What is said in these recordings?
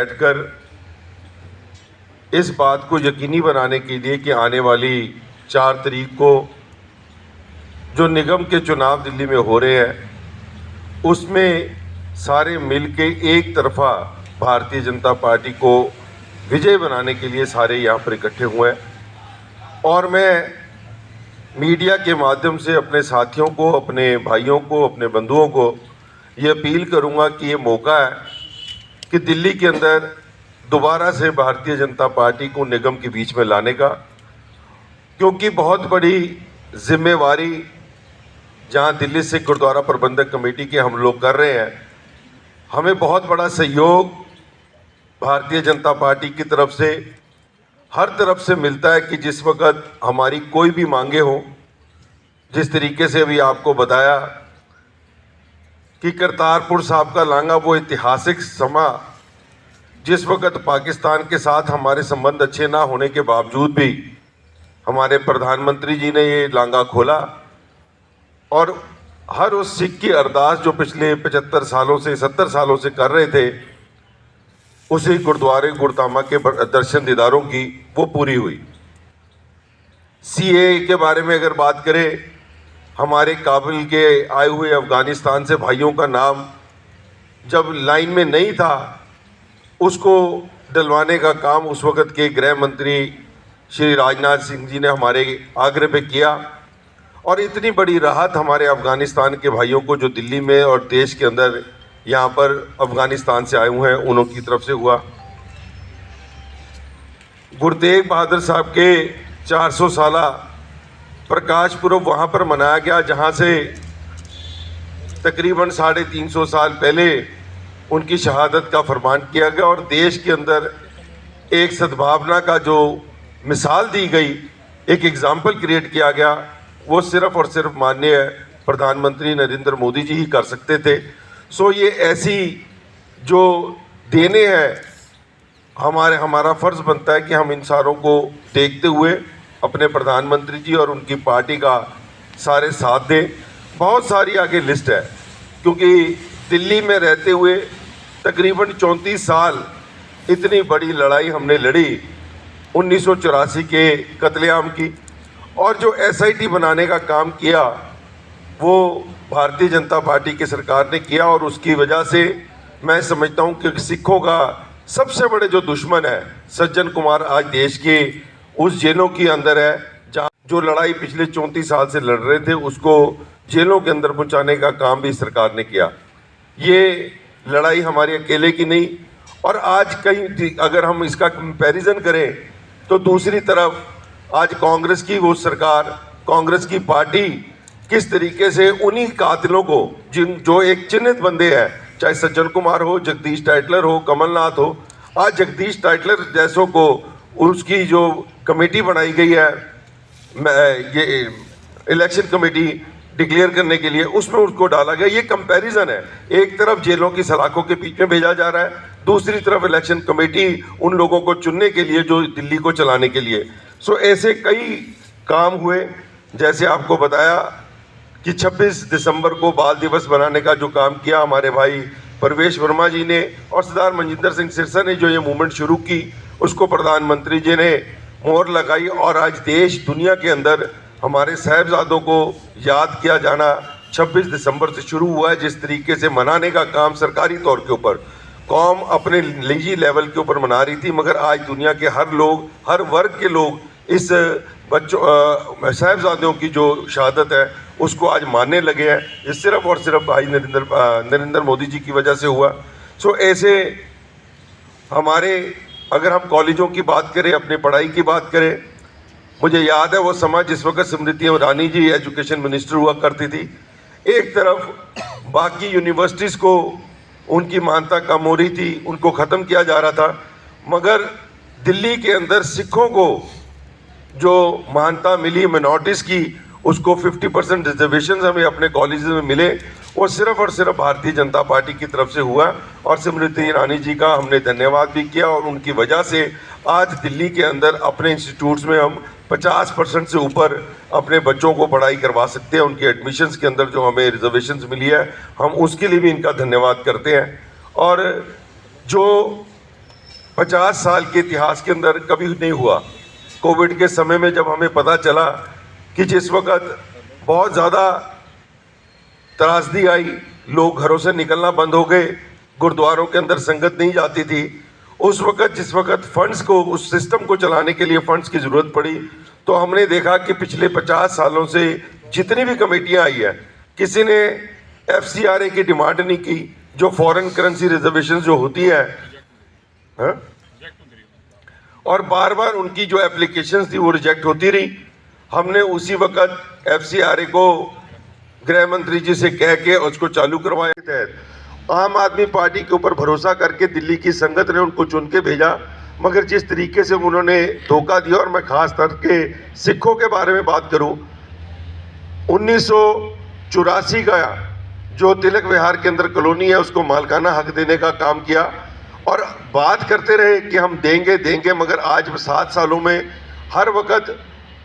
बैठकर इस बात को यकीनी बनाने के लिए कि आने वाली 4 तारीख को जो निगम के चुनाव दिल्ली में हो रहे हैं उसमें सारे मिलके एक तरफा भारतीय जनता पार्टी को विजय बनाने के लिए सारे यहाँ पर इकट्ठे हुए हैं। और मैं मीडिया के माध्यम से अपने साथियों को, अपने भाइयों को, अपने बंधुओं को ये अपील करूँगा कि ये मौका है कि दिल्ली के अंदर दोबारा से भारतीय जनता पार्टी को निगम के बीच में लाने का, क्योंकि बहुत बड़ी जिम्मेवारी जहाँ दिल्ली सिख गुरुद्वारा प्रबंधक कमेटी के हम लोग कर रहे हैं, हमें बहुत बड़ा सहयोग भारतीय जनता पार्टी की तरफ से हर तरफ से मिलता है कि जिस वक्त हमारी कोई भी मांगे हो, जिस तरीके से अभी आपको बताया कि करतारपुर साहब का लांघा, वो ऐतिहासिक समा जिस वक्त पाकिस्तान के साथ हमारे संबंध अच्छे ना होने के बावजूद भी हमारे प्रधानमंत्री जी ने ये लांघा खोला और हर उस सिख की अरदास जो पिछले 75 सालों से 70 सालों से कर रहे थे, उसी गुरुद्वारे गुरदामा के दर्शन दीदारों की वो पूरी हुई। सीए के बारे में अगर बात करें, हमारे काबिल के आए हुए अफ़गानिस्तान से भाइयों का नाम जब लाइन में नहीं था, उसको डलवाने का काम उस वक़्त के गृह मंत्री श्री राजनाथ सिंह जी ने हमारे आग्रह पे किया और इतनी बड़ी राहत हमारे अफ़गानिस्तान के भाइयों को जो दिल्ली में और देश के अंदर यहाँ पर अफ़गानिस्तान से आए हुए हैं उनकी तरफ से हुआ। गुरु तेग बहादुर साहब के 400 साला प्रकाश पुरब वहाँ पर मनाया गया, जहाँ से तकरीबन 350 साल पहले उनकी शहादत का फरमान किया गया और देश के अंदर एक सद्भावना का जो मिसाल दी गई, एक एग्ज़ाम्पल क्रिएट किया गया, वो सिर्फ़ और सिर्फ माननीय प्रधानमंत्री नरेंद्र मोदी जी ही कर सकते थे। सो ये ऐसी जो देने हैं, हमारा फ़र्ज़ बनता है कि हम इन सारों को देखते हुए अपने प्रधानमंत्री जी और उनकी पार्टी का सारे साथ दें। बहुत सारी आगे लिस्ट है, क्योंकि दिल्ली में रहते हुए तकरीबन 34 साल इतनी बड़ी लड़ाई हमने लड़ी 1984 के कत्लेआम की, और जो एसआईटी बनाने का काम किया वो भारतीय जनता पार्टी की सरकार ने किया। और उसकी वजह से मैं समझता हूँ कि सिखों का सबसे बड़े जो दुश्मन है सज्जन कुमार आज देश के उस जेलों के अंदर है, जहाँ जो लड़ाई पिछले 34 साल से लड़ रहे थे उसको जेलों के अंदर पहुँचाने का काम भी सरकार ने किया। ये लड़ाई हमारी अकेले की नहीं। और आज कहीं अगर हम इसका कंपैरिजन करें तो दूसरी तरफ आज कांग्रेस की वो सरकार, कांग्रेस की पार्टी किस तरीके से उन्हीं कातिलों को जो एक चिन्हित बंदे हैं, चाहे सज्जन कुमार हो, जगदीश टाइटलर हो, कमलनाथ हो, आज जगदीश टाइटलर जैसों को उसकी जो कमेटी बनाई गई है, ये इलेक्शन कमेटी डिक्लेयर करने के लिए, उसमें उसको डाला गया। ये कंपैरिजन है, एक तरफ जेलों की सलाखों के बीच में भेजा जा रहा है, दूसरी तरफ इलेक्शन कमेटी उन लोगों को चुनने के लिए जो दिल्ली को चलाने के लिए। सो ऐसे कई काम हुए, जैसे आपको बताया कि 26 दिसंबर को बाल दिवस बनाने का जो काम किया हमारे भाई परवेश वर्मा जी ने और सरदार मनजिंदर सिंह सिरसा ने जो ये मूवमेंट शुरू की, उसको प्रधानमंत्री जी ने मोहर लगाई और आज देश दुनिया के अंदर हमारे साहिबजादों को याद किया जाना 26 दिसंबर से शुरू हुआ है। जिस तरीके से मनाने का काम सरकारी तौर के ऊपर कौम अपने निजी लेवल के ऊपर मना रही थी, मगर आज दुनिया के हर लोग, हर वर्ग के लोग इस बच्चों साहिबजादों की जो शहादत है उसको आज मानने लगे हैं। ये सिर्फ और सिर्फ भाई नरेंद्र मोदी जी की वजह से हुआ। सो ऐसे हमारे, अगर हम कॉलेजों की बात करें, अपनी पढ़ाई की बात करें, मुझे याद है वो समय जिस वक्त स्मृति ईरानी जी एजुकेशन मिनिस्टर हुआ करती थी। एक तरफ बाकी यूनिवर्सिटीज़ को उनकी मान्यता कम हो रही थी, उनको ख़त्म किया जा रहा था, मगर दिल्ली के अंदर सिखों को जो मान्यता मिली मिनॉरिटीज़ की, उसको 50% रिजर्वेशन हमें अपने कॉलेज में मिले, वो सिर्फ और सिर्फ भारतीय जनता पार्टी की तरफ से हुआ। और स्मृति ईरानी जी का हमने धन्यवाद भी किया और उनकी वजह से आज दिल्ली के अंदर अपने इंस्टीट्यूट्स में हम 50% से ऊपर अपने बच्चों को पढ़ाई करवा सकते हैं। उनके एडमिशन्स के अंदर जो हमें रिजर्वेशंस मिली है, हम उसके लिए भी इनका धन्यवाद करते हैं। और जो 50 साल के इतिहास के अंदर कभी नहीं हुआ। कोविड के समय में जब हमें पता चला कि जिस वक्त बहुत ज़्यादा त्रासदी आई, लोग घरों से निकलना बंद हो गए, गुरुद्वारों के अंदर संगत नहीं जाती थी, उस वक्त जिस वक्त फंड्स को, उस सिस्टम को चलाने के लिए फंड्स की ज़रूरत पड़ी, तो हमने देखा कि पिछले 50 सालों से जितनी भी कमेटियां आई है, किसी ने FCRA की डिमांड नहीं की, जो फॉरेन करेंसी रिजर्वेशन जो होती है, हाँ? और बार बार उनकी जो एप्लीकेशंस थी वो रिजेक्ट होती रही। हमने उसी वक्त FCRA को गृह मंत्री जी से कह के उसको चालू करवाया। तहत आम आदमी पार्टी के ऊपर भरोसा करके दिल्ली की संगत ने उनको चुन के भेजा, मगर जिस तरीके से उन्होंने धोखा दिया, और मैं खास करके सिखों के बारे में बात करूं, 1984 का जो तिलक विहार के अंदर कॉलोनी है उसको मालकाना हक देने का काम किया, और बात करते रहे कि हम देंगे देंगे, मगर आज 7 सालों में हर वक्त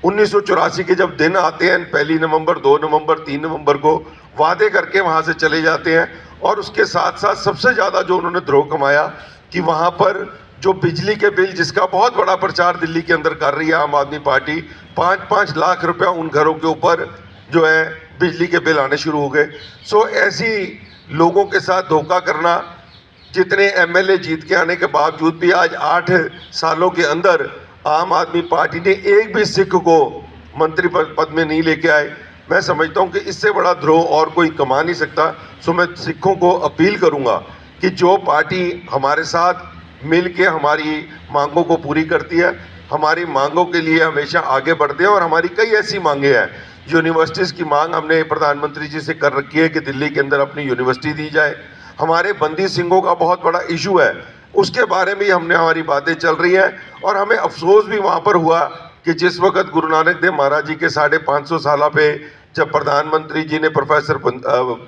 1984 के जब दिन आते हैं, 1 नवंबर, 2 नवंबर, 3 नवंबर को वादे करके वहाँ से चले जाते हैं। और उसके साथ साथ सबसे ज़्यादा जो उन्होंने द्रोह कमाया कि वहाँ पर जो बिजली के बिल, जिसका बहुत बड़ा प्रचार दिल्ली के अंदर कर रही है आम आदमी पार्टी, 5-5 लाख रुपया उन घरों के ऊपर जो है बिजली के बिल आने शुरू हो गए। सो ऐसी लोगों के साथ धोखा करना, जितने MLA जीत के आने के बावजूद भी आज 8 सालों के अंदर आम आदमी पार्टी ने एक भी सिख को मंत्री पद में नहीं लेके आए। मैं समझता हूं कि इससे बड़ा द्रोह और कोई कमा नहीं सकता। सो मैं सिखों को अपील करूंगा कि जो पार्टी हमारे साथ मिल के हमारी मांगों को पूरी करती है, हमारी मांगों के लिए हमेशा आगे बढ़ते हैं, और हमारी कई ऐसी मांगे हैं। यूनिवर्सिटीज़ की मांग हमने प्रधानमंत्री जी से कर रखी है कि दिल्ली के अंदर अपनी यूनिवर्सिटी दी जाए। हमारे बंदी सिंहों का बहुत बड़ा इशू है, उसके बारे में हमने हमारी बातें चल रही हैं। और हमें अफसोस भी वहाँ पर हुआ कि जिस वक्त गुरु नानक देव महाराज जी के 550 साल पे जब प्रधानमंत्री जी ने प्रोफेसर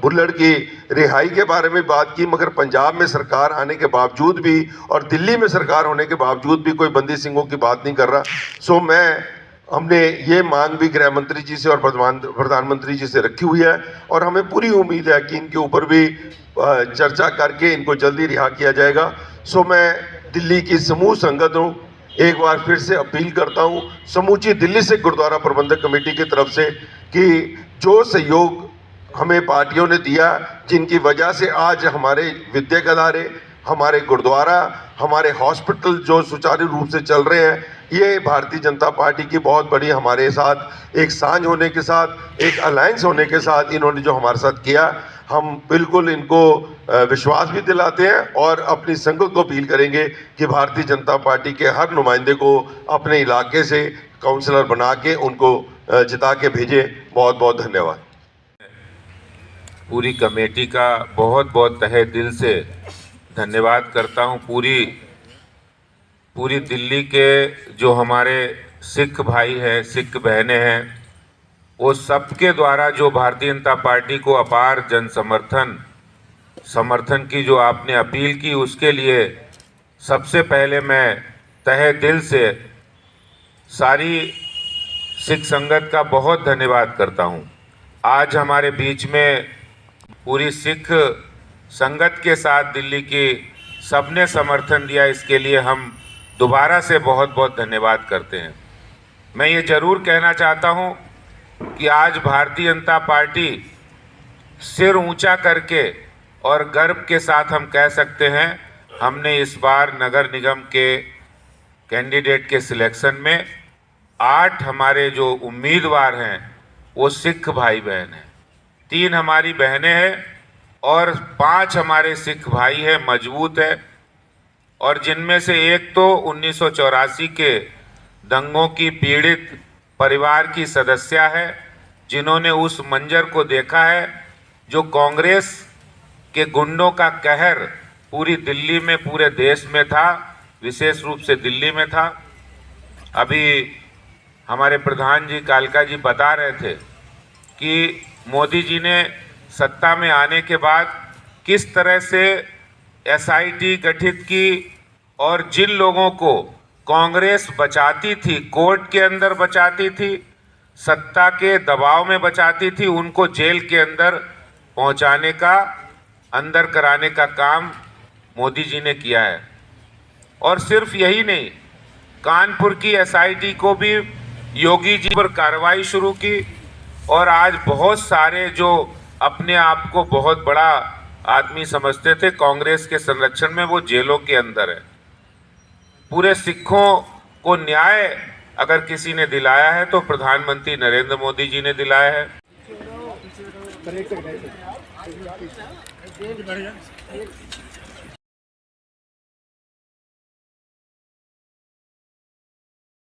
भुल्लड़ की रिहाई के बारे में बात की, मगर पंजाब में सरकार आने के बावजूद भी और दिल्ली में सरकार होने के बावजूद भी कोई बंदी सिंहों की बात नहीं कर रहा। सो हमने ये मांग भी गृह मंत्री जी से और प्रधानमंत्री जी से रखी हुई है, और हमें पूरी उम्मीद है कि इनके ऊपर भी चर्चा करके इनको जल्दी रिहा किया जाएगा। सो मैं दिल्ली की समूह संगतों एक बार फिर से अपील करता हूं, समूची दिल्ली से गुरुद्वारा प्रबंधक कमेटी की तरफ से, कि जो सहयोग हमें पार्टियों ने दिया, जिनकी वजह से आज हमारे विद्यक अदारे, हमारे गुरुद्वारा, हमारे हॉस्पिटल जो सुचारू रूप से चल रहे हैं, ये भारतीय जनता पार्टी की बहुत बड़ी हमारे साथ एक साझ होने के साथ, एक अलायंस होने के साथ इन्होंने जो हमारे साथ किया, हम बिल्कुल इनको विश्वास भी दिलाते हैं और अपनी संगत को अपील करेंगे कि भारतीय जनता पार्टी के हर नुमाइंदे को अपने इलाके से काउंसलर बना के उनको जिता के भेजें। बहुत बहुत धन्यवाद। पूरी कमेटी का बहुत बहुत तहे दिल से धन्यवाद करता हूं। पूरी दिल्ली के जो हमारे सिख भाई हैं, सिख बहनें हैं, वो सबके द्वारा जो भारतीय जनता पार्टी को अपार जन समर्थन की जो आपने अपील की, उसके लिए सबसे पहले मैं तहे दिल से सारी सिख संगत का बहुत धन्यवाद करता हूं। आज हमारे बीच में पूरी सिख संगत के साथ दिल्ली की सबने समर्थन दिया, इसके लिए हम दोबारा से बहुत बहुत धन्यवाद करते हैं। मैं ये ज़रूर कहना चाहता हूं कि आज भारतीय जनता पार्टी सिर ऊंचा करके और गर्व के साथ हम कह सकते हैं, हमने इस बार नगर निगम के कैंडिडेट के सिलेक्शन में 8 हमारे जो उम्मीदवार हैं वो सिख भाई बहन हैं, 3 हमारी बहनें हैं और 5 हमारे सिख भाई हैं, मजबूत है। और जिनमें से एक तो 1984 के दंगों की पीड़ित परिवार की सदस्य है, जिन्होंने उस मंजर को देखा है जो कांग्रेस के गुंडों का कहर पूरी दिल्ली में, पूरे देश में था, विशेष रूप से दिल्ली में था। अभी हमारे प्रधान जी कालका जी बता रहे थे कि मोदी जी ने सत्ता में आने के बाद किस तरह से SIT गठित की और जिन लोगों को कांग्रेस बचाती थी, कोर्ट के अंदर बचाती थी, सत्ता के दबाव में बचाती थी, उनको जेल के अंदर पहुंचाने का, अंदर कराने का काम मोदी जी ने किया है। और सिर्फ यही नहीं, कानपुर की एसआईटी को भी योगी जी पर कार्रवाई शुरू की और आज बहुत सारे जो अपने आप को बहुत बड़ा आदमी समझते थे कांग्रेस के संरक्षण में, वो जेलों के अंदर है। पूरे सिखों को न्याय अगर किसी ने दिलाया है तो प्रधानमंत्री नरेंद्र मोदी जी ने दिलाया है।